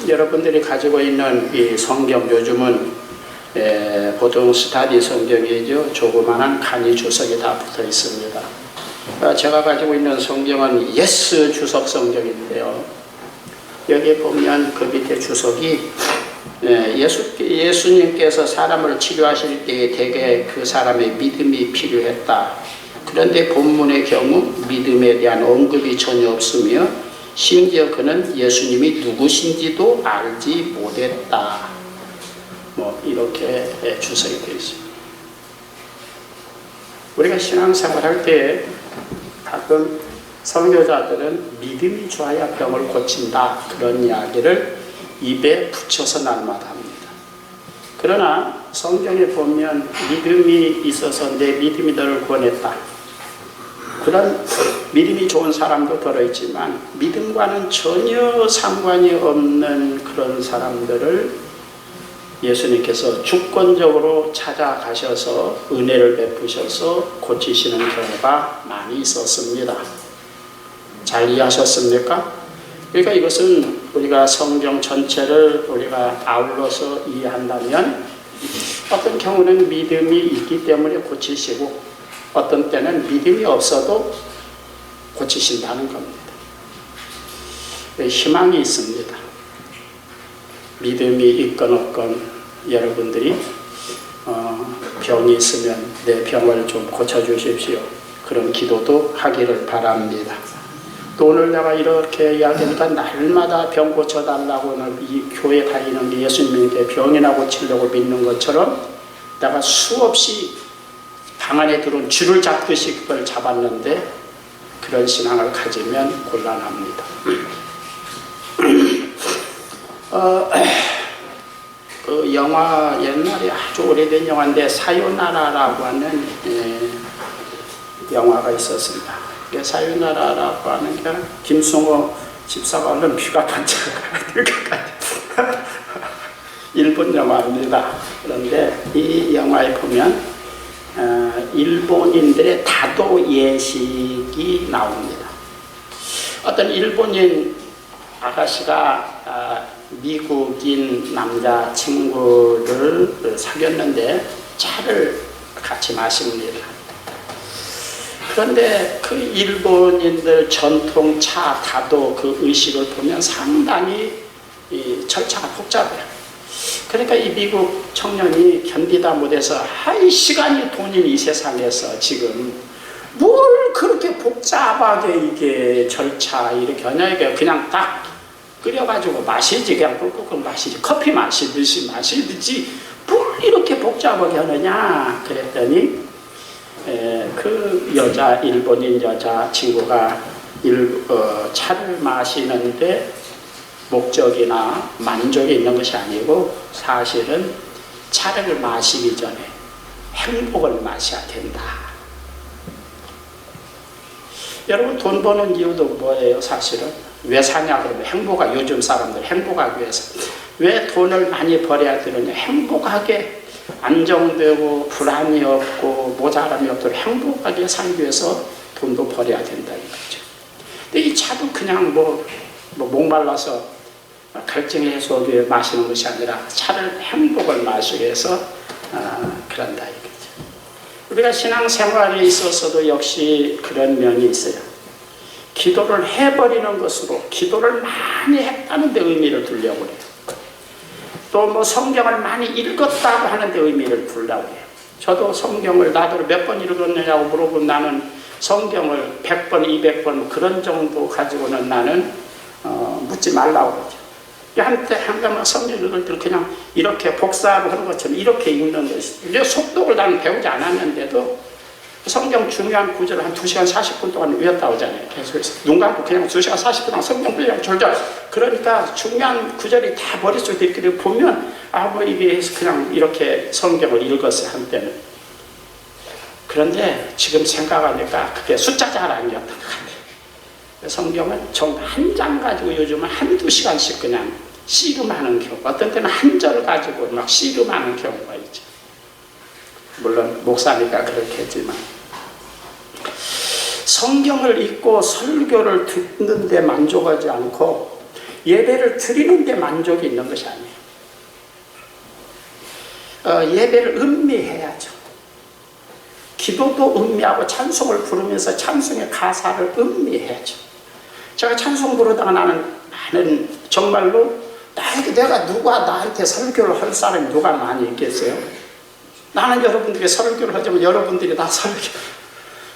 여러분들이 가지고 있는 이 성경, 요즘은 보통 스타디 성경이죠. 조그마한 간이 주석이 다 붙어 있습니다. 제가 가지고 있는 성경은 예스 주석 성경인데요. 여기 보면 그 밑에 주석이 예수님께서 사람을 치료하실 때 대개 그 사람의 믿음이 필요했다. 그런데 본문의 경우 믿음에 대한 언급이 전혀 없으며 심지어 그는 예수님이 누구신지도 알지 못했다. 이렇게 주석이 되어 있습니다. 우리가 신앙생활할 때 가끔 선교자들은 믿음이 좋아야 병을 고친다, 그런 이야기를 입에 붙여서 날마다 합니다. 그러나 성경에 보면 믿음이 있어서 내 믿음이 너를 구원했다, 그런 믿음이 좋은 사람도 들어있지만 믿음과는 전혀 상관이 없는 그런 사람들을 예수님께서 주권적으로 찾아가셔서 은혜를 베푸셔서 고치시는 경우가 많이 있었습니다. 잘 이해하셨습니까? 그러니까 이것은 우리가 성경 전체를 우리가 아울러서 이해한다면 어떤 경우는 믿음이 있기 때문에 고치시고 어떤 때는 믿음이 없어도 고치신다는 겁니다. 희망이 있습니다. 믿음이 있건 없건 여러분들이 병이 있으면 내 병을 좀 고쳐주십시오, 그런 기도도 하기를 바랍니다. 또 오늘 내가 이렇게 이야기하니까 날마다 병 고쳐달라고 이 교회 다니는 게 예수님께 병이나 고치려고 믿는 것처럼 내가 수없이 방 안에 들어온 쥐를 잡듯이 그걸 잡았는데 그런 신앙을 가지면 곤란합니다. 그 영화, 옛날에 아주 오래된 영화인데 사요나라라고 하는 영화가 있었습니다. 사요나라라고 하는 게 김승호 집사가 얼른 귀가 반짝할 것 같아요. 일본 영화입니다. 그런데 이 영화에 보면 일본인들의 다도 예식이 나옵니다. 어떤 일본인 아가씨가 미국인 남자친구를 사귀었는데 차를 같이 마십니다. 그런데 그 일본인들 전통 차 다도 그 의식을 보면 상당히 절차가 복잡해요. 그러니까 이 미국 청년이 견디다 못해서 시간이 돈인 이 세상에서 지금 뭘 그렇게 복잡하게 이게 절차 이렇게 하냐, 이게 그냥 딱 끓여가지고 마시지, 그냥 꿀꿀꿀 마시지, 커피 마시듯이 뭘 이렇게 복잡하게 하느냐 그랬더니 그 여자, 일본인 여자 친구가 차를 마시는데 목적이나 만족이 있는 것이 아니고 사실은 차를 마시기 전에 행복을 마셔야 된다. 여러분, 돈 버는 이유도 뭐예요? 사실은 왜 사냐 그러면 행복하, 요즘 사람들 행복하기 위해서. 왜 돈을 많이 벌어야 되느냐? 행복하게 안정되고 불안이 없고 모자람이 없도록 행복하게 살기 위해서 돈도 벌어야 된다 이거죠. 근데 이 차도 그냥 목말라서 갈증 해소하기 위해 마시는 것이 아니라 차를 행복을 마시기 위해서 그런다 이거죠. 우리가 신앙생활에 있어서도 역시 그런 면이 있어요. 기도를 해버리는 것으로 기도를 많이 했다는 데 의미를 두려고 해요. 또 성경을 많이 읽었다고 하는 데 의미를 두려고 해요. 저도 성경을 나도 몇 번 읽었느냐고 물어보면 나는 성경을 100번, 200번 그런 정도 가지고는 나는 묻지 말라고 그러죠. 한때 한가마 성경 읽을 때 그냥 이렇게 복사하고 하는 것처럼 이렇게 읽는 것이, 이제 속독을 나는 배우지 않았는데도 성경 중요한 구절을 한 2시간 40분 동안 외웠다 오잖아요. 계속해서 눈 감고 그냥 2시간 40분 동안 성경 분량 졸졸. 그러니까 중요한 구절이 다 머릿속에 이렇게 보면 이게 그냥 이렇게 성경을 읽었어요, 한때는. 그런데 지금 생각하니까 그게 숫자 자랑이었던 것 같아요. 성경은 정 한 장 가지고 요즘은 한두 시간씩 그냥 씨름하는 경우, 어떤 때는 한 절 가지고 막 씨름하는 경우가 있죠. 물론 목사니까 그렇게 했지만 성경을 읽고 설교를 듣는데 만족하지 않고 예배를 드리는 데 만족이 있는 것이 아니에요. 예배를 음미해야죠. 기도도 음미하고 찬송을 부르면서 찬송의 가사를 음미해야죠. 제가 찬송 부르다가 나는 정말로 내가 누가 나한테 설교를 할 사람이 누가 많이 있겠어요? 나는 여러분들에게 설교를 하지만 여러분들이 다 설교.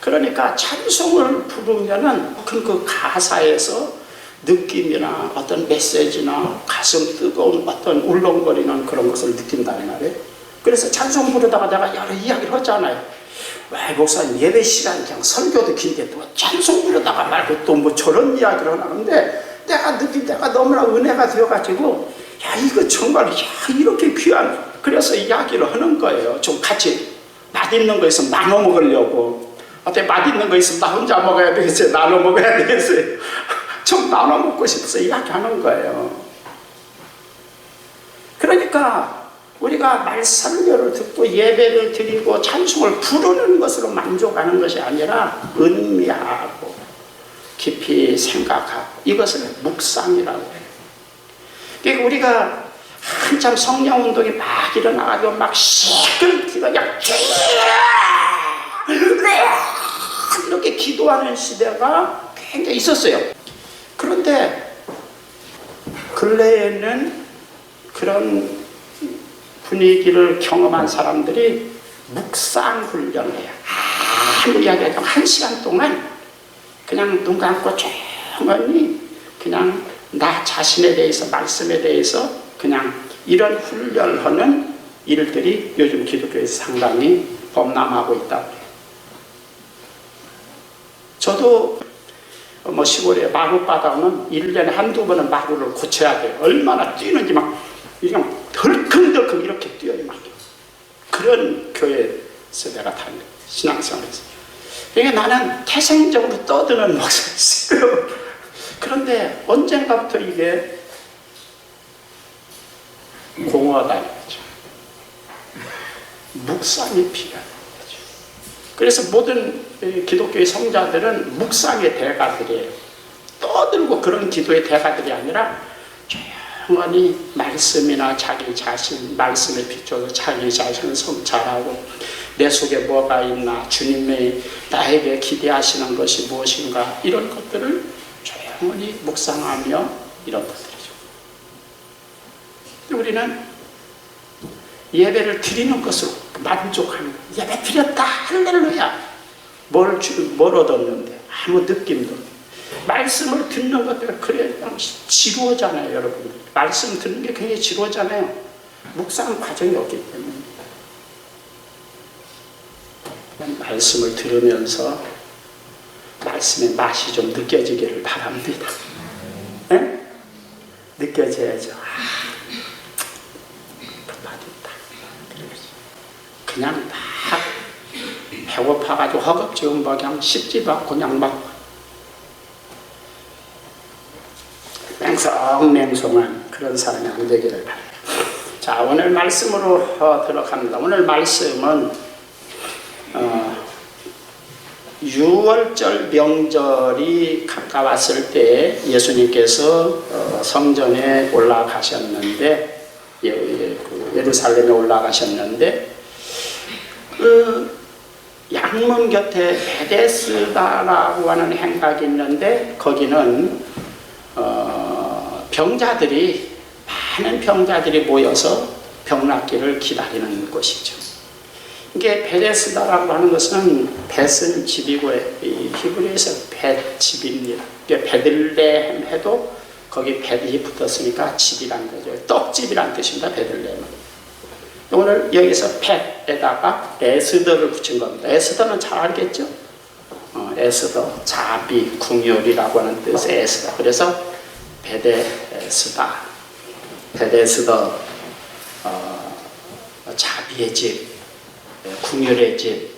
그러니까 찬송을 부르면은 그 가사에서 느낌이나 어떤 메시지나 가슴 뜨거운 어떤 울렁거리는 그런 것을 느낀다는 말이에요. 그래서 찬송 부르다가 내가 여러 이야기를 하잖아요. 왜 목사님 예배 시간 그냥 설교도 긴데 또 찬송 부르다가 말고 또 뭐 저런 이야기를 하는데 내가 너무나 은혜가 되어가지고 야 이거 정말 이렇게 귀한 그래서 이야기를 하는 거예요. 좀 같이 맛있는 거 있으면 나눠 먹으려고 어때 맛있는 거 있으면 나 혼자 먹어야 되겠어요? 나눠 먹어야 되겠어요? 좀 나눠 먹고 싶어서 이야기하는 거예요. 그러니까 우리가 설교를 듣고 예배를 드리고 찬송을 부르는 것으로 만족하는 것이 아니라 음미하고 깊이 생각하고 이것을 묵상이라고 해요. 그러니까 우리가 한참 성령운동이 막 일어나가지고 막 시끌기가 이렇게 기도하는 시대가 굉장히 있었어요. 그런데 근래에는 그런 분위기를 경험한 사람들이 묵상 훈련을 해요. 아무 이야기 하지 않고 1시간 동안 그냥 눈 감고 조용히 그냥 나 자신에 대해서 말씀에 대해서 그냥 이런 훈련을 하는 일들이 요즘 기독교에서 상당히 범람하고 있다고 해요. 저도 뭐 시골에 마루 바닥은 1년에 한두 번은 마루를 고쳐야 돼요. 얼마나 뛰는지 막 그냥 덜컹덜컹 이렇게 뛰어요. 막 그런 교회에서 내가 다닌 신앙생활에서. 그러니까 나는 태생적으로 떠드는 목사였어요. 그런데 언젠가부터 이게 공허하다는 거죠. 묵상이 필요한 거죠. 그래서 모든 기독교의 성자들은 묵상의 대가들이에요. 떠들고 그런 기도의 대가들이 아니라 조용히 말씀이나 자기 자신, 말씀에 비춰서 자기 자신을 성찰하고 내 속에 뭐가 있나, 주님의 나에게 기대하시는 것이 무엇인가 이런 것들을 조용히 묵상하며 이런 것들이죠. 우리는 예배를 드리는 것으로 만족하는 거예요. 예배 드렸다 할렐루야. 뭘 얻었는데 아무 느낌도 없어요. 말씀을 듣는 것들 그래 지루하잖아요. 여러분들 말씀 듣는 게 굉장히 지루하잖아요. 묵상 과정이 없기 때문에 말씀을 들으면서 말씀의 맛이 좀 느껴지기를 바랍니다. 네? 느껴져야죠. 그 맛있다. 그냥 막 배고파가지고 허겁지겁 그냥 씹지도 않고 그냥 막 맹성맹성한 그런 사람이 안 되기를 바라요. 자, 오늘 말씀으로 들어갑니다. 오늘 말씀은 6월절 명절이 가까웠을 때 예수님께서 성전에 올라가셨는데 예루살렘에 올라가셨는데 양문 곁에 베데스다라고 하는 행각이 있는데 거기는 많은 병자들이 모여서 병 낫기를 기다리는 곳이죠. 이게 베데스다라고 하는 것은 벳은 집이고 히브리어에서 벳집입니다. 베들레헴 해도 거기 벳이 붙었으니까 집이란 거죠. 떡집이란 뜻입니다. 베들레헴은. 오늘 여기서 벳에다가 에스더를 붙인 겁니다. 에스더는 잘 알겠죠? 에스더, 자비, 궁율이라고 하는 뜻의 에스더. 그래서 베데스더, 자비의 집, 궁율의 집,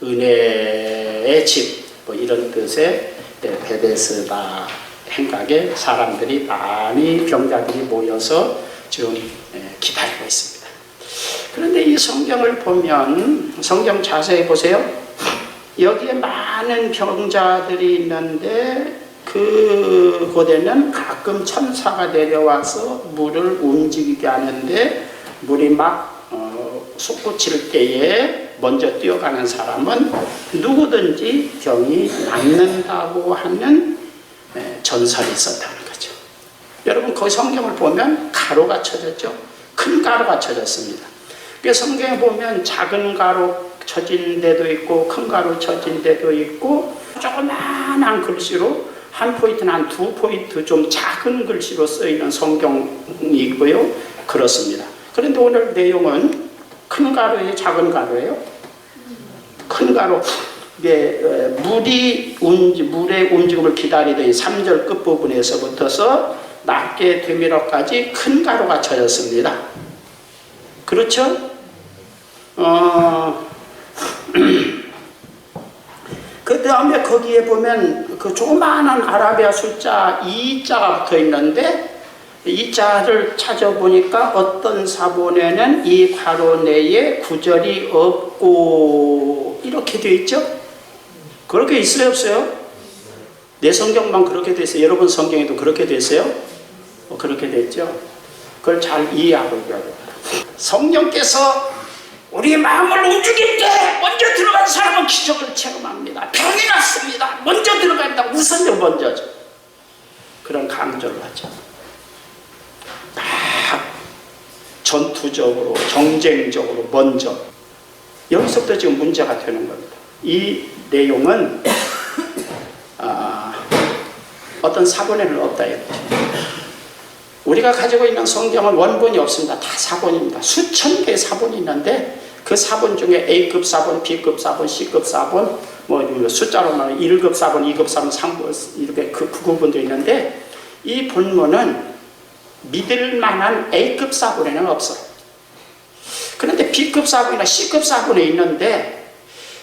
은혜의 집, 뭐 이런 뜻의 베데스다 행각에 사람들이 많이 병자들이 모여서 지금 기다리고 있습니다. 그런데 이 성경을 보면 성경 자세히 보세요. 여기에 많은 병자들이 있는데 그곳에는 가끔 천사가 내려와서 물을 움직이게 하는데 물이 막 솟구칠 때에 먼저 뛰어가는 사람은 누구든지 병이 낫는다고 하는 전설이 있었다는 거죠. 여러분 그 성경을 보면 가로가 쳐졌죠. 큰 가로가 쳐졌습니다. 성경에 보면 작은 가로 쳐진 데도 있고 큰 가로 쳐진 데도 있고 조그만한 글씨로 한 포인트나 한 두 포인트 좀 작은 글씨로 쓰이는 성경이 있고요. 그렇습니다. 그런데 오늘 내용은 큰 가로예요? 작은 가로예요? 큰 가로. 물의 움직임을 기다리던 3절 끝부분에서부터서 낮게 되밀어까지 큰 가로가 쳐졌습니다. 그렇죠? 그 다음에 거기에 보면 그 조그마한 아라비아 숫자 2자가 붙어 있는데 이 자를 찾아보니까 어떤 사본에는 이 괄호 내에 구절이 없고 이렇게 되어 있죠? 그렇게 있어요? 없어요? 내 성경만 그렇게 되어 있어요? 여러분 성경에도 그렇게 되어 있어요? 그렇게 되어 있죠? 그걸 잘 이해하고 있어야 됩니다. 성령께서 우리 마음을 움직일 때 먼저 들어간 사람은 기적을 체험합니다. 병이 났습니다. 먼저 들어간다. 우선적 먼저죠. 그런 강조를 하죠. 막 전투적으로 경쟁적으로 먼저 여기서부터 지금 문제가 되는 겁니다. 이 내용은 어떤 사본에는 없다 이거죠. 우리가 가지고 있는 성경은 원본이 없습니다. 다 사본입니다. 수천 개의 사본이 있는데 그 사본 중에 A급 사본, B급 사본, C급 사본, 뭐 숫자로 말하면 1급 사본, 2급 사본, 3급 이렇게 그 부분도 있는데 이 본문은 믿을 만한 A급 사본에는 없어요. 그런데 B급 사본이나 C급 사본에 있는데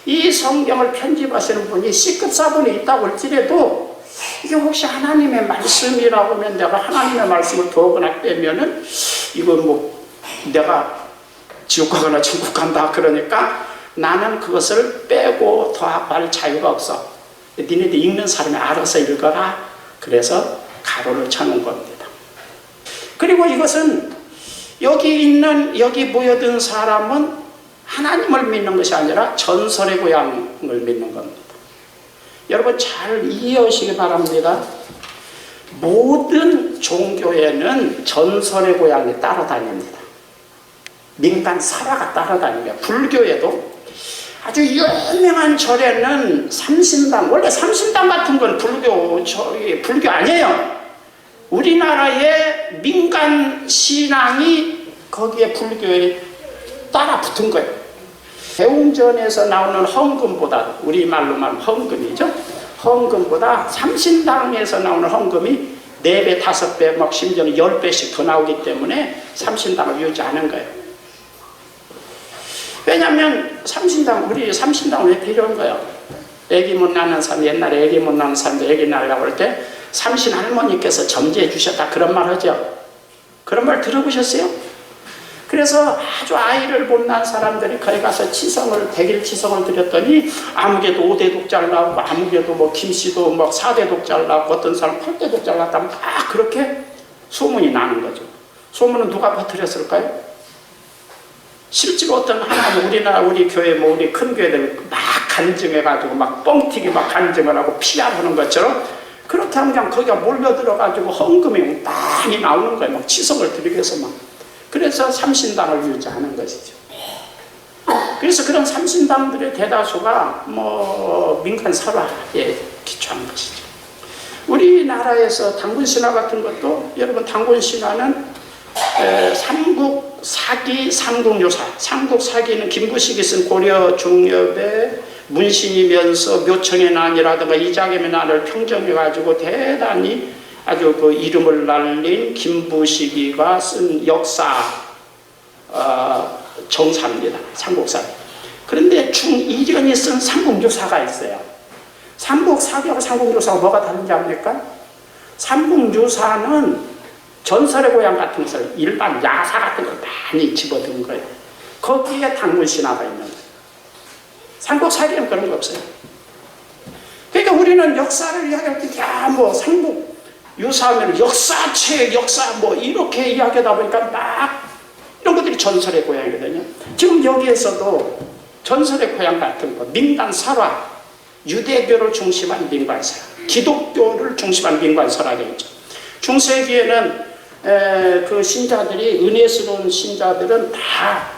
이 성경을 편집하시는 분이 C급 사본에 있다고 할지라도 이게 혹시 하나님의 말씀이라고 하면 내가 하나님의 말씀을 더구나 빼면은 이건 뭐 내가 지옥 가거나 천국 간다 그러니까 나는 그것을 빼고 더할 자유가 없어. 니네들 읽는 사람이 알아서 읽어라. 그래서 가로를 쳐놓은 겁니다. 그리고 이것은 여기 모여든 사람은 하나님을 믿는 것이 아니라 전설의 고향을 믿는 겁니다. 여러분 잘 이해하시기 바랍니다. 모든 종교에는 전설의 고향이 따라다닙니다. 민간 설화가 따라다닙니다. 불교에도 아주 유명한 절에는 삼신당, 원래 삼신당 같은 건 불교 아니에요. 우리나라의 민간 신앙이 거기에 불교에 따라 붙은 거예요. 대웅전에서 나오는 헌금보다, 우리말로 말하면 헌금이죠. 헌금보다 삼신당에서 나오는 헌금이 4배, 5배, 막 심지어는 10배씩 더 나오기 때문에 삼신당을 유지하는 거예요. 왜냐하면 우리 삼신당은 왜 필요한 거예요? 애기 못 낳는 사람, 옛날에 애기 못 낳는 사람들 애기 낳으려고 할 때 삼신 할머니께서 점지해 주셨다 그런 말 하죠. 그런 말 들어보셨어요? 그래서 아주 아이를 못 낳은 사람들이 거기 가서 치성을 100일 치성을 드렸더니 아무개도 5대 독자를 낳고 아무개도 뭐 김씨도 뭐 4대 독자를 낳고 어떤 사람 8대 독자를 낳았다면 막 그렇게 소문이 나는 거죠. 소문은 누가 퍼뜨렸을까요? 실제로 어떤 하나님 우리나라 우리 교회 뭐 우리 큰 교회들 막 간증해가지고 막 뻥튀기 막 간증을 하고 피하는 것처럼 그렇게 하면 그냥 거기가 몰려들어가지고 헌금이 많이 나오는 거예요. 막 치성을 드리기 위해서 막. 그래서 삼신당을 유지하는 것이죠. 그래서 그런 삼신당들의 대다수가 뭐 민간 설화에 기초한 것이죠. 우리나라에서 당군신화 같은 것도 여러분 당군신화는 삼국사기, 삼국유사. 삼국사기는 김구식이 쓴 고려 중엽의 문신이면서 묘청의 난이라든가 이장임의 난을 평정해가지고 대단히 아주 그 이름을 날린 김부식이가 쓴 역사 정사입니다. 삼국사. 그런데 중이련이 쓴 삼국유사가 있어요. 삼국사기하고 삼국유사가 뭐가 다른지 압니까? 삼국유사는 전설의 고향 같은 것을 일반 야사 같은 걸 많이 집어든 거예요. 거기에 당군신화가 있는 거예요. 삼국사기는 그런 거 없어요. 그러니까 우리는 역사를 이야기할 때 뭐 삼국 유사하면 역사책, 역사 뭐 이렇게 이야기하다 보니까 막 이런 것들이 전설의 고향이거든요. 지금 여기에서도 전설의 고향 같은 거, 민간 설화, 유대교를 중심한 민간 설화, 기독교를 중심한 민간 설화가 있죠. 중세기에는 그 신자들이, 은혜스러운 신자들은 다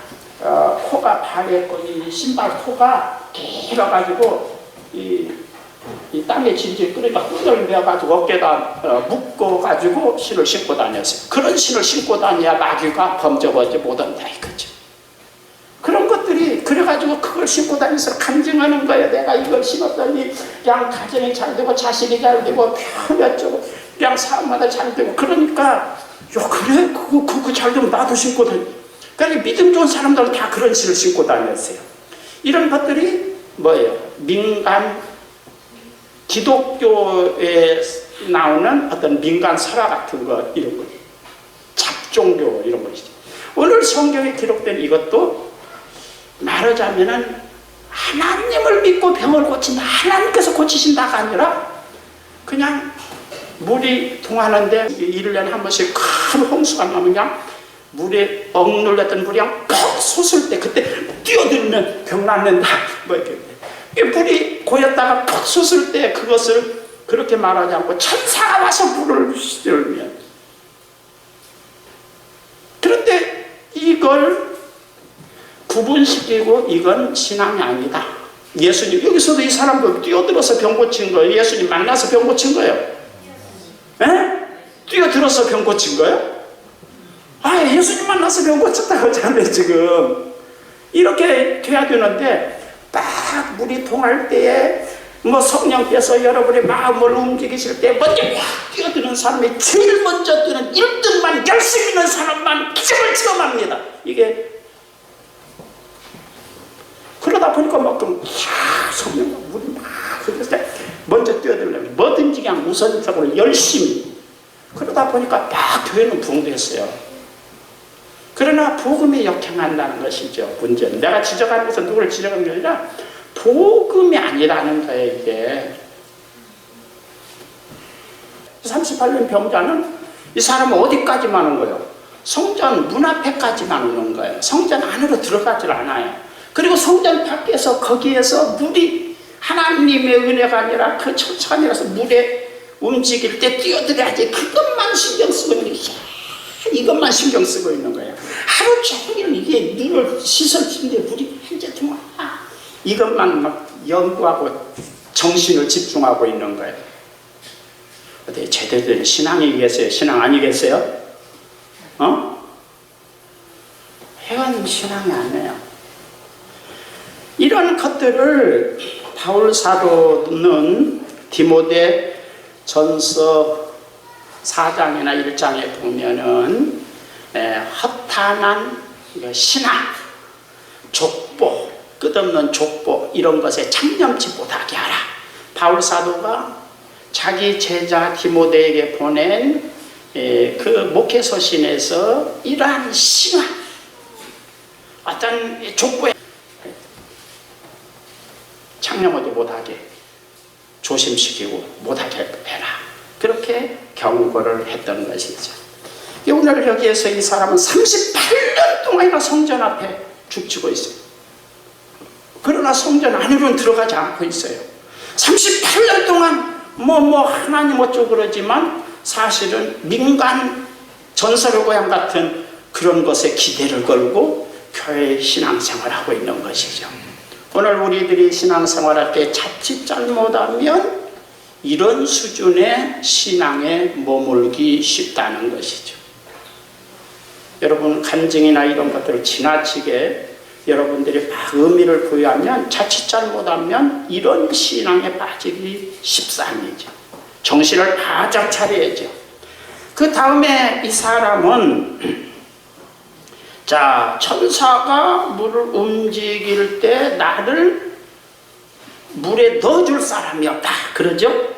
코가 발했고 이 신발 코가 길어가지고 이 땅에 질질 끓으니까 흙을 내어가지고 어깨에다 묶어가지고 신을 신고 다녔어요. 그런 신을 신고 다녀야 마귀가 범접하지 못한다 이거죠. 그런 것들이 그래가지고 그걸 신고 다니면서 간증하는 거예요. 내가 이걸 신었더니 그냥 가정이 잘 되고 자식이 잘 되고 어쩌고 그냥 사람마다 잘 되고 그러니까 그래? 그거 잘 되면 나도 신고 다니. 그러니까 믿음 좋은 사람들은 다 그런 신을 신고 다녔어요. 이런 것들이 뭐예요? 민간 기독교에 나오는 어떤 민간 설화 같은 거, 이런 거, 잡종교 이런 것이죠. 오늘 성경에 기록된 이것도 말하자면은 하나님을 믿고 병을 고친다, 하나님께서 고치신다가 아니라 그냥 물이 통하는데 1년에 한 번씩 큰 홍수가 나면 그냥 물에 억눌렸던 물이 그냥 퍽 솟을 때 그때 뛰어들면 병 낫는다 뭐 이렇게. 물이 고였다가 퍽 솟을 때 그것을 그렇게 말하지 않고 천사가 와서 물을 휘둘면, 그런데 이걸 구분시키고 이건 신앙이 아니다. 예수님 여기서도 이 사람도 뛰어들어서 병 고친 거예요. 예수님 만나서 병 고친 거예요. 에? 뛰어들어서 병 고친 거예요? 예수님 만나서 병 고쳤다고 하잖아요. 지금 이렇게 돼야 되는데 딱 물이 통할 때에 뭐 성령께서 여러분의 마음을 움직이실 때 먼저 확 뛰어드는 사람이 제일 먼저 뛰는 1등만 열심히 있는 사람만 기적을 체험합니다. 이게 그러다 보니까 막 성령과 물이 막 흘렸을 때 먼저 뛰어들려면 뭐든지 그냥 우선적으로 열심히, 그러다 보니까 딱 교회는 부흥됐어요. 그러나 복음이 역행한다는 것이죠. 문제는 내가 지적하면서 누구를 지적한 게 아니라 복음이 아니라는 거예요. 이게 38년 병자는 이 사람은 어디까지만 온 거예요? 성전 문 앞에까지만 오는 거예요. 성전 안으로 들어가질 않아요. 그리고 성전 밖에서 거기에서 물이 하나님의 은혜가 아니라 그 천사가 아니라서 물에 움직일 때 뛰어들어야지, 그것만 신경 쓰고 있는 거예요. 이것만 신경 쓰고 있는 거예요. 하루 종일 이게 눈을 씻어주는데 물이 현재 동안 이것만 막 연구하고 정신을 집중하고 있는 거예요. 어떻게 제대로 된 신앙이겠어요? 신앙 아니겠어요? 회원 신앙이 아니에요. 이런 것들을 바울 사도는 디모데 전서 4장이나 1장에 보면은 허탄한 신앙, 족보, 끝없는 족보 이런 것에 참념치 못하게 하라. 바울 사도가 자기 제자 디모데에게 보낸 그 목회 서신에서 이러한 신앙, 어떤 족보에 참념하지 못하게 조심시키고 못하게 해라. 그렇게 경고를 했던 것이죠. 오늘 여기에서 이 사람은 38년 동안이나 성전 앞에 죽치고 있어요. 그러나 성전 안으로는 들어가지 않고 있어요. 38년 동안 하나님 어쩌고 그러지만 사실은 민간 전설의 고향 같은 그런 것에 기대를 걸고 교회 신앙생활을 하고 있는 것이죠. 오늘 우리들이 신앙생활할 때 자칫 잘못하면 이런 수준의 신앙에 머물기 쉽다는 것이죠. 여러분 간증이나 이런 것들을 지나치게 여러분들이 의미를 부여하면 자칫 잘못하면 이런 신앙에 빠지기 십상이죠. 정신을 바짝 차려야죠. 그 다음에 이 사람은 천사가 물을 움직일 때 나를 물에 넣어줄 사람이 없다 그러죠.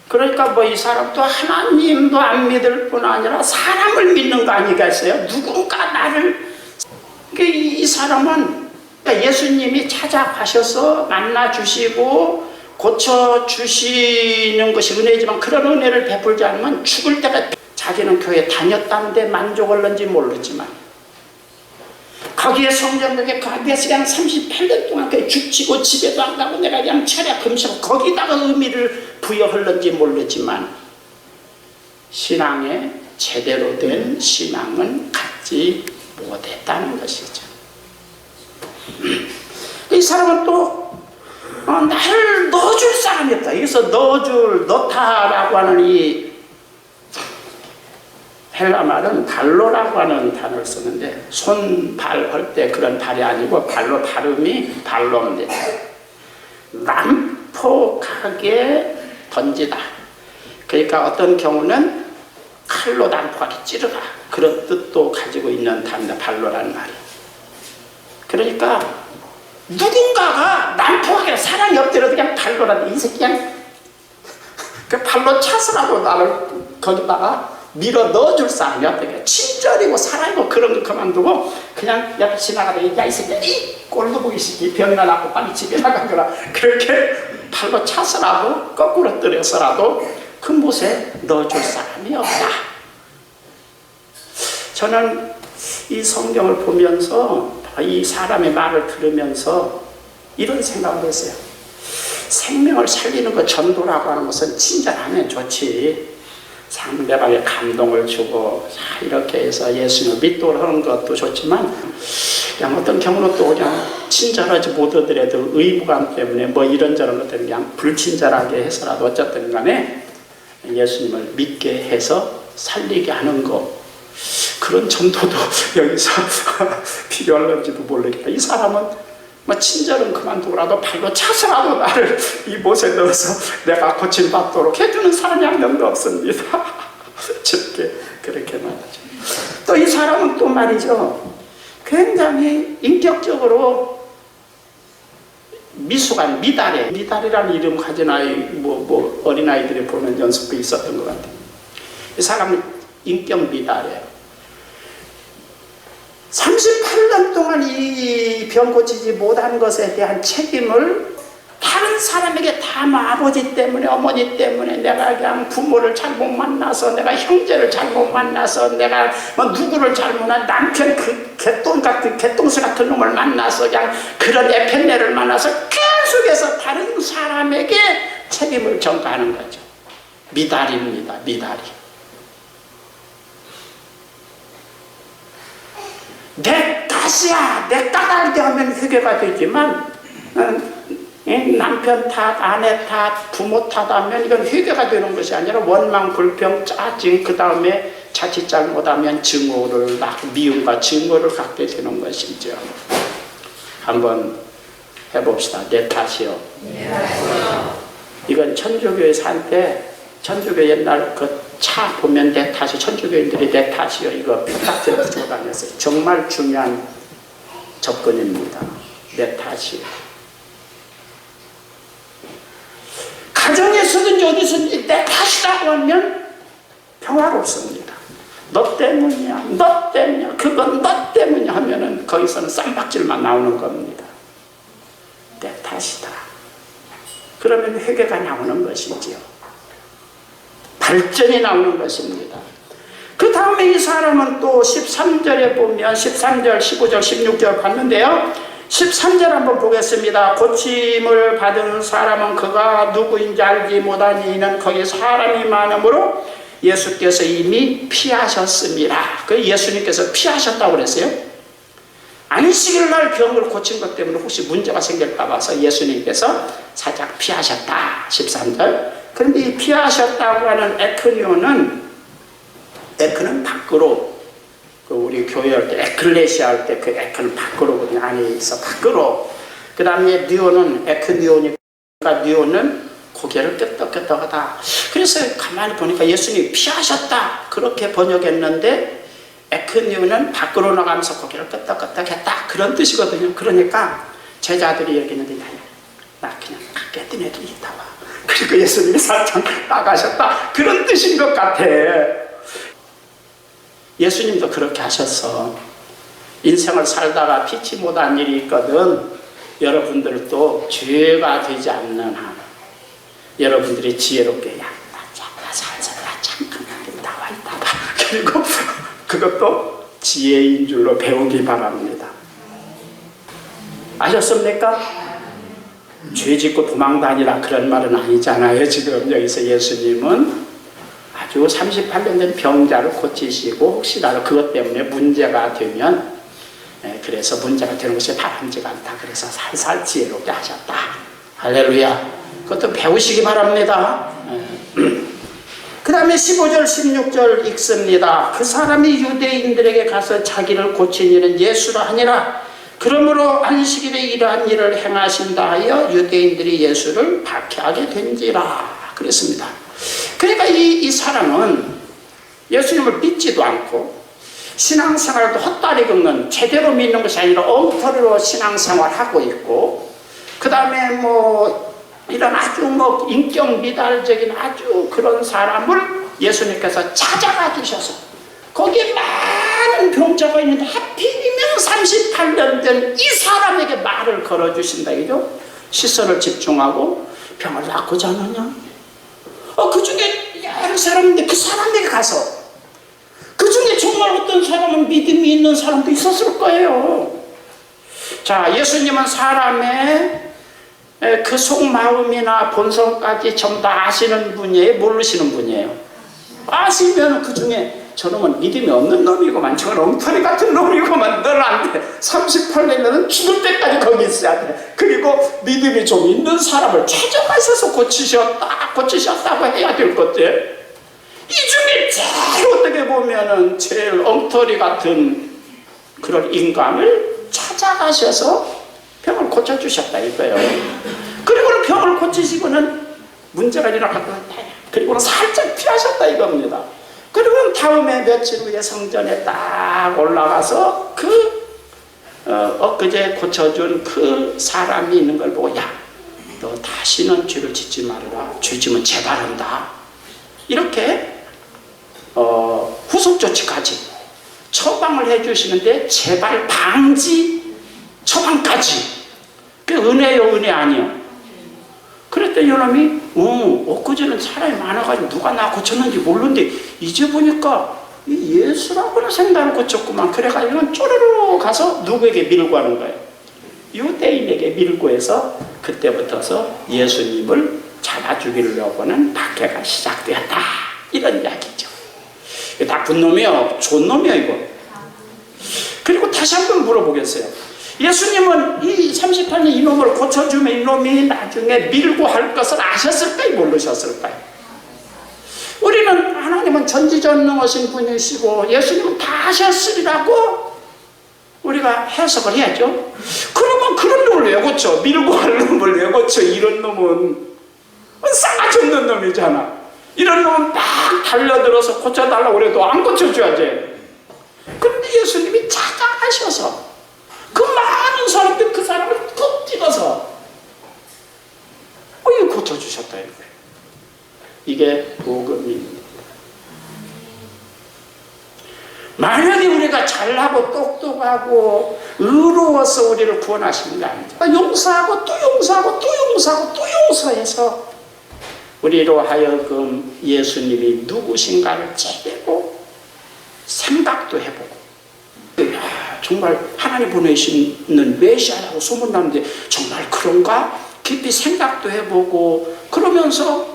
그러니까 이 사람도 하나님도 안 믿을 뿐 아니라 사람을 믿는 거 아니겠어요? 누군가 나를. 이 사람은 예수님이 찾아가셔서 만나주시고 고쳐주시는 것이 은혜지만 그런 은혜를 베풀지 않으면 죽을 때가 자기는 교회 다녔다는데 만족을는지 모르지만 거기에 성전벽에 거기에서 그냥 38년 동안 그냥 죽치고 집에도 안 가고 내가 그냥 철야 금시고 거기다가 의미를 부여하는지 모르지만 신앙에 제대로 된 신앙은 갖지 못했다는 것이죠. 이 사람은 또 나를 넣어줄 사람이 없다. 여기서 넣다라고 하는 이 헬라 말은 발로라고 하는 단어를 쓰는데 손, 발 할 때 그런 발이 아니고 발로 발음이 발로인데 난폭하게 던지다. 그러니까 어떤 경우는 칼로 난폭하게 찌르다. 그런 뜻도 가지고 있는 단어다. 발로라는 말이. 그러니까 누군가가 난폭하게 사랑이 없더라도 그냥 발로라도 이 새끼 그냥 그 발로 차서라도 나를 거기다가 밀어 넣어줄 사람이 어떻게 친절이고 사랑이고 그런 거 그만두고 그냥 옆에 지나가다 야 이 새끼 이 꼴도 보기 싫지 병이나 낳고 빨리 집에 나가거라 그렇게 발로 차서라도 거꾸로 때려서라도 그 못에 넣어줄 사람이 없다. 저는 이 성경을 보면서 이 사람의 말을 들으면서 이런 생각을 했어요. 생명을 살리는 것 전도라고 하는 것은 친절하면 좋지. 상대방에 감동을 주고 이렇게 해서 예수님을 믿도록 하는 것도 좋지만 그냥 어떤 경우는 또 그냥 친절하지 못하더라도 의무감 때문에 뭐 이런저런 것들 그냥 불친절하게 해서라도 어쨌든 간에 예수님을 믿게 해서 살리게 하는 것 그런 전도도 여기서 필요할런지도 모르겠다. 이 사람은 뭐 친절은 그만두고라도 발로 차서라도 나를 이 못에 넣어서 내가 고침받도록 해주는 사람이 한 명도 없습니다. 그렇게 말하죠. 또 이 사람은 또 말이죠. 굉장히 인격적으로 미숙한 미달이라는 이름 가진 아이 뭐 어린아이들이 보면 연습도 있었던 것 같아요. 이 사람은 인격 미달이에요. 38년 동안 이 병 고치지 못한 것에 대한 책임을 다른 사람에게 다 아버지 때문에 어머니 때문에 내가 그냥 부모를 잘못 만나서 내가 형제를 잘못 만나서 내가 뭐 누구를 잘못한 남편 그 개똥수 같은 놈을 만나서 그냥 그런 에펜네를 만나서 계속해서 다른 사람에게 책임을 전가하는 거죠. 미달입니다. 미달이. 내 탓이야, 내 까닭이 하면 회개가 되지만 남편 탓, 아내 탓, 부모 탓하면 이건 회개가 되는 것이 아니라 원망, 불평, 짜증 그 다음에 자칫 잘못하면 증오를 미움과 증오를 갖게 되는 것이죠. 한번 해봅시다. 내 탓이요. 이건 천주교에서 한때 천주교 옛날 그 차 보면 내 탓이 천주교인들이 내 탓이요 이거 딱 들고 다녔어요. 정말 중요한 접근입니다. 내 탓이요. 가정에서든지 어디서든지 내 탓이라고 하면 평화롭습니다. 너 때문이야, 너 때문이야, 그건 너 때문이야 하면은 거기서는 쌈박질만 나오는 겁니다. 내 탓이다. 그러면 회개가 나오는 것이지요. 발전이 나오는 것입니다. 그 다음에 이 사람은 또 13절에 보면 13절, 15절, 16절 봤는데요. 13절 한번 보겠습니다. 고침을 받은 사람은 그가 누구인지 알지 못하니 이는 거기 사람이 많으므로 예수께서 이미 피하셨습니다. 그 예수님께서 피하셨다고 그랬어요. 안식일 날 병을 고친 것 때문에 혹시 문제가 생길까 봐서 예수님께서 살짝 피하셨다. 13절. 그런데 이 피하셨다고 하는 에크니오는 밖으로 우리 교회 할 때 에클레시아 할 때 그 에크는 밖으로거든요. 안에 있어 밖으로. 그 다음에 니오는 에크니오니까 니오는 고개를 끄덕끄덕하다. 그래서 가만히 보니까 예수님이 피하셨다 그렇게 번역했는데 에크니오는 밖으로 나가면서 고개를 끄덕끄덕했다 그런 뜻이거든요. 그러니까 제자들이 얘기했는데 나 그냥 밖에 있던 애들이 있다 와. 그리고 예수님이 살짝 나가셨다 그런 뜻인 것 같아. 예수님도 그렇게 하셨어. 인생을 살다가 피치 못한 일이 있거든. 여러분들도 죄가 되지 않는 한 여러분들이 지혜롭게 야, 나 잠깐 나와 있다 봐. 그리고 그것도 지혜인 줄로 배우기 바랍니다. 아셨습니까? 죄 짓고 도망다니라 그런 말은 아니잖아요. 지금 여기서 예수님은 아주 38년 된 병자를 고치시고 혹시라도 그것 때문에 문제가 되면 그래서 문제가 되는 것이 바람직하지 않다. 그래서 살살 지혜롭게 하셨다. 할렐루야. 그것도 배우시기 바랍니다. 그 다음에 15절 16절 읽습니다. 그 사람이 유대인들에게 가서 자기를 고친 이는 예수라 하니라. 그러므로 안식일에 이러한 일을 행하신다 하여 유대인들이 예수를 박해하게 된지라 그랬습니다. 그러니까 이 사람은 예수님을 믿지도 않고 신앙생활도 헛다리 긁는, 제대로 믿는 것이 아니라 엉터리로 신앙생활하고 있고, 그 다음에 뭐 이런 아주 뭐 인격 미달적인 아주 그런 사람을 예수님께서 찾아가 주셔서 거기에 많은 병자가 있는데 하필이면 38년 된 이 사람에게 말을 걸어주신다 이죠. 시선을 집중하고 병을 낫고자 하느냐. 그 중에 여러 사람인데 그 사람에게 가서, 그 중에 정말 어떤 사람은 믿음이 있는 사람도 있었을 거예요. 자, 예수님은 사람의 그 속마음이나 본성까지 전부 다 아시는 분이에요? 모르시는 분이에요? 아시면 그 중에 저놈은 믿음이 없는 놈이고만, 저건 엉터리 같은 놈이고만, 너는 안 돼. 38년은 죽을 때까지 거기 있어야 돼. 그리고 믿음이 좀 있는 사람을 찾아가셔서 고치셨다고 해야 될 것들. 이 중에 제일 어떻게 보면은 제일 엉터리 같은 그런 인간을 찾아가셔서 병을 고쳐주셨다 이거예요. 그리고는 병을 고치시고는 문제가 일어났다. 그리고는 살짝 피하셨다 이겁니다. 그리고 다음에 며칠 후에 성전에 딱 올라가서 엊그제 고쳐준 그 사람이 있는 걸 보고, 야, 너 다시는 죄를 짓지 말아라. 죄 지면 재발한다. 이렇게 후속 조치까지 처방을 해주시는데, 재발 방지 처방까지. 그 은혜요, 은혜 아니요? 그랬더니 이놈이 엊그제는 사람이 많아가지고 누가 나 고쳤는지 모르는데 이제 보니까 예수라고는 생각을 고쳤구만. 그래가지고 쪼르르 가서 누구에게 밀고 하는 거예요? 유대인에게 밀고 해서 그때부터서 예수님을 잡아 죽이려고는 박해가 시작되었다. 이런 이야기죠. 나쁜 놈이요, 좋은 놈이요 이거. 그리고 다시 한번 물어보겠어요. 예수님은 이 38년 이놈을 고쳐주면 이놈이 나중에 밀고 할 것을 아셨을까요? 모르셨을까요? 우리는 하나님은 전지전능하신 분이시고 예수님은 다 아셨으리라고 우리가 해석을 해야죠. 그러면 그런 놈을 왜 고쳐? 밀고 할 놈을 왜 고쳐? 이런 놈은 싸가지 없는 놈이잖아. 이런 놈은 막 달려들어서 고쳐달라고 그래도 안 고쳐줘야지. 그런데 예수님이 찾아가셔서 그 많은 사람들 그 사람을 꼭 찍어서 이거 고쳐주셨다 이거예요. 이게 복음입니다. 만약에 우리가 잘나고 똑똑하고 의로워서 우리를 구원하시는 게 아니죠. 용서하고 또 용서하고 또 용서하고 또 용서해서 우리로 하여금 예수님이 누구신가를 제대로 생각도 해보고, 정말 하나님 보내시는 메시아라고 소문나는데 정말 그런가? 깊이 생각도 해보고, 그러면서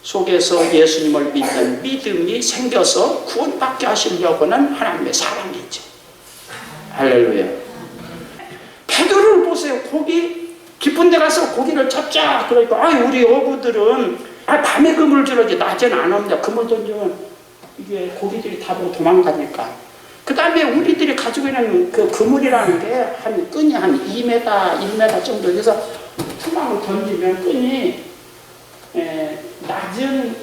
속에서 예수님을 믿는 믿음이 생겨서 구원받게 하시려고는 하나님의 사랑이죠. 할렐루야. 베드로를 보세요. 고기 깊은 데 가서 고기를 잡자. 그러니까 우리 어부들은 밤에 그물 들어지 낮에는 안 옵니다. 그물 던지면 이게 고기들이 다 보고 도망가니까. 그 다음에 우리들이 가지고 있는 그 그물이라는 게 한 끈이 한 2m, 1m 정도 돼서 투망을 던지면 끈이 낮은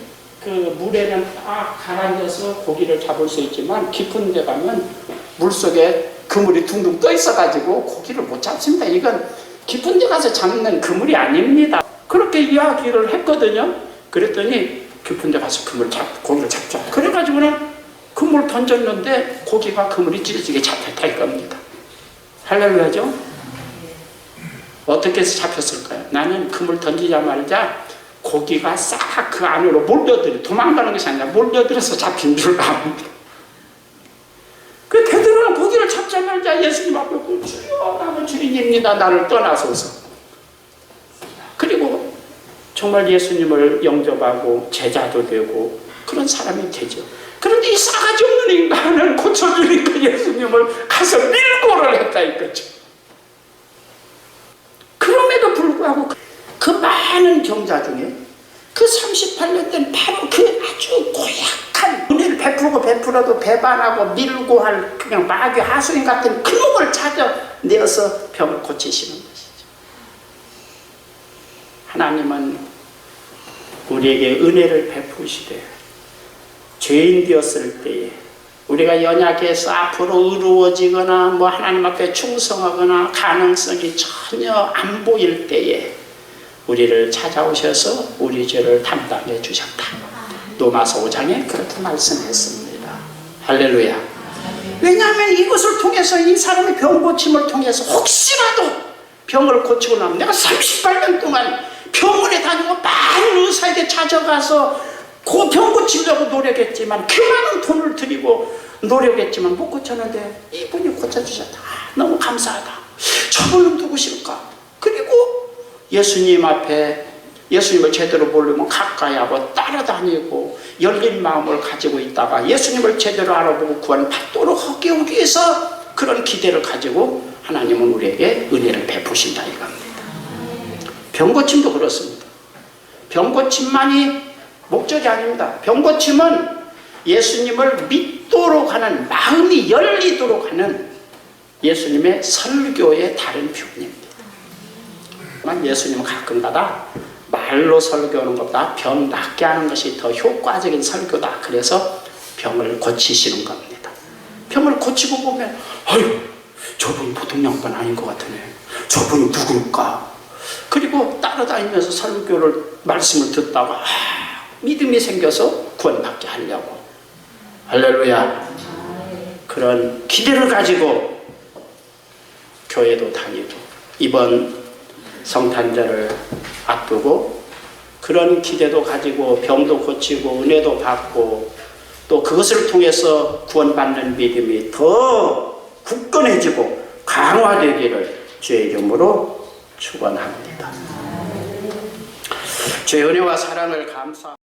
그 물에는 딱 가라앉아서 고기를 잡을 수 있지만 깊은 데 가면 물속에 그물이 둥둥 떠 있어가지고 고기를 못 잡습니다. 이건 깊은 데 가서 잡는 그물이 아닙니다. 그렇게 이야기를 했거든요. 그랬더니 깊은 데 가서 고기를 잡자. 그래가지고는 그물 던졌는데 고기가 그물이 찌릿찌릿 잡혔다 이겁니다. 할렐루야죠? 어떻게 해서 잡혔을까요? 나는 그물 던지자마자 고기가 싹 그 안으로 몰려들어 도망가는 것이 아니라 몰려들어서 잡힌 줄 압니다. 그 베드로는 고기를 잡자마자 예수님 앞에 주여 나는 주인입니다. 나를 떠나소서. 그리고 정말 예수님을 영접하고 제자도 되고 그런 사람이 되죠. 그런데 이 싸가지 없는 인간을 고쳐주니까 예수님을 가서 밀고를 했다 이거죠. 그럼에도 불구하고 그 많은 병자 중에 그 38년 된 바로 그 아주 고약한 은혜를 베풀어도 배반하고 밀고 할 그냥 마귀 하수인 같은 그 놈을 찾아내어서 병을 고치시는 것이죠. 하나님은 우리에게 은혜를 베푸시되 죄인 되었을 때에 우리가 연약해서 앞으로 의로워지거나 하나님 앞에 충성하거나 가능성이 전혀 안 보일 때에 우리를 찾아오셔서 우리 죄를 담당해 주셨다. 로마서 5장에 그렇게 말씀했습니다. 할렐루야. 왜냐하면 이것을 통해서 이 사람의 병 고침을 통해서 혹시라도 병을 고치고 나면 내가 38년 동안 병원에 다니고 많은 의사에게 찾아가서 그 병 고치려고 노력했지만 그 많은 돈을 들이고 노력했지만 못 고쳤는데 이분이 고쳐주셨다. 너무 감사하다. 저분은 누구실까? 그리고 예수님 앞에 예수님을 제대로 모르면 가까이 하고 따라다니고 열린 마음을 가지고 있다가 예수님을 제대로 알아보고 구원받도록 하기 위해서 그런 기대를 가지고 하나님은 우리에게 은혜를 베푸신다 이겁니다. 병고침도 그렇습니다. 병고침만이 목적이 아닙니다. 병고침은 예수님을 믿도록 하는 마음이 열리도록 하는 예수님의 설교의 다른 표현입니다. 예수님은 가끔가다 말로 설교하는 것보다 병 낫게 하는 것이 더 효과적인 설교다. 그래서 병을 고치시는 겁니다. 병을 고치고 보면 아유 저분이 보통 양반 아닌 것 같으네. 저분이 누굴까? 그리고 따라다니면서 설교를 말씀을 듣다가 믿음이 생겨서 구원받게 하려고. 할렐루야. 그런 기대를 가지고 교회도 다니고 이번 성탄절을 앞두고 그런 기대도 가지고 병도 고치고 은혜도 받고 또 그것을 통해서 구원받는 믿음이 더 굳건해지고 강화되기를 주의 이름으로 축원합니다. 주의 은혜와 사랑을 감사